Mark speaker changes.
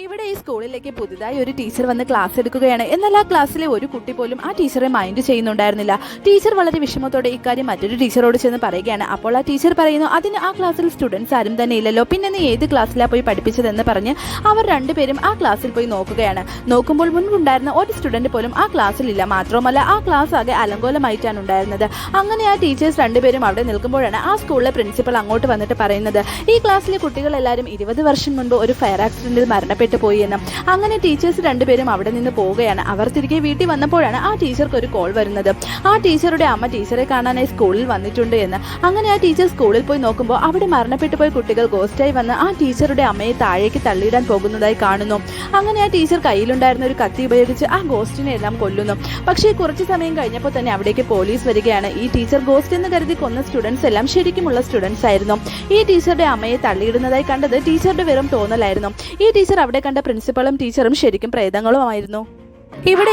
Speaker 1: ഇവിടെ ഈ സ്കൂളിലേക്ക് പുതുതായി ഒരു ടീച്ചർ വന്ന് ക്ലാസ് എടുക്കുകയാണ്. എന്നാൽ ആ ക്ലാസ്സിലെ ഒരു കുട്ടി പോലും ആ ടീച്ചറെ മൈൻഡ് ചെയ്യുന്നുണ്ടായിരുന്നില്ല. ടീച്ചർ വളരെ വിഷമത്തോടെ ഇക്കാര്യം മറ്റൊരു ടീച്ചറോട് ചെന്ന് പറയുകയാണ്. അപ്പോൾ ആ ടീച്ചർ പറയുന്നു, അതിന് ആ ക്ലാസ്സിൽ സ്റ്റുഡൻസ് ആരും തന്നെ ഇല്ലല്ലോ, പിന്നെ നീ ഏത് ക്ലാസ്സിലാണ് പോയി പഠിപ്പിച്ചതെന്ന് പറഞ്ഞ് അവർ രണ്ടുപേരും ആ ക്ലാസ്സിൽ പോയി നോക്കുകയാണ്. നോക്കുമ്പോൾ മുൻപുണ്ടായിരുന്ന ഒരു സ്റ്റുഡന്റ് പോലും ആ ക്ലാസ്സിലില്ല. മാത്രമല്ല ആ ക്ലാസ് ആകെ അലങ്കോലമായിട്ടാണ് ഉണ്ടായിരുന്നത്. അങ്ങനെ ആ ടീച്ചേഴ്സ് രണ്ടുപേരും അവിടെ നിൽക്കുമ്പോഴാണ് ആ സ്കൂളിലെ പ്രിൻസിപ്പൽ അങ്ങോട്ട് വന്നിട്ട് പറയുന്നത്, ഈ ക്ലാസ്സിലെ കുട്ടികളെല്ലാവരും 20 വർഷം മുൻപ് ഒരു ഫയർ ആക്സിഡന്റിൽ മരണപ്പെട്ടു പോയി എന്ന്. അങ്ങനെ ടീച്ചേഴ്സ് രണ്ടുപേരും അവിടെ നിന്ന് പോവുകയാണ്. അവർ തിരികെ വീട്ടിൽ വന്നപ്പോഴാണ് ആ ടീച്ചർക്ക് ഒരു കോൾ വരുന്നത്. ആ ടീച്ചറുടെ അമ്മ ടീച്ചറെ കാണാനായി സ്കൂളിൽ വന്നിട്ടുണ്ട് എന്ന്. അങ്ങനെ ആ ടീച്ചർ സ്കൂളിൽ പോയി നോക്കുമ്പോൾ അവിടെ മരണപ്പെട്ടു പോയ കുട്ടികൾ ഗോസ്റ്റായി വന്ന് ആ ടീച്ചറുടെ അമ്മയെ താഴേക്ക് തള്ളിയിടാൻ പോകുന്നതായി കാണുന്നു. അങ്ങനെ ആ ടീച്ചർ കയ്യിലുണ്ടായിരുന്ന ഒരു കത്തി ഉപയോഗിച്ച് ആ ഗോസ്റ്റിനെ എല്ലാം കൊല്ലുന്നു. പക്ഷേ കുറച്ച് സമയം കഴിഞ്ഞപ്പോൾ തന്നെ അവിടേക്ക് പോലീസ് വരികയാണ്. ഈ ടീച്ചർ ഗോസ്റ്റ് എന്ന് കരുതി കൊന്ന സ്റ്റുഡൻസ് എല്ലാം ശരിക്കുമുള്ള സ്റ്റുഡൻസ് ആയിരുന്നു. ഈ ടീച്ചറുടെ അമ്മയെ തള്ളിയിടുന്നതായി കണ്ടത് ടീച്ചറുടെ വെറും തോന്നലായിരുന്നു. ഈ ടീച്ചർ അവിടെ കണ്ട പ്രിൻസിപ്പളും ടീച്ചറും ശരിക്കും പ്രേതങ്ങളുമായിരുന്നു. ഇവിടെ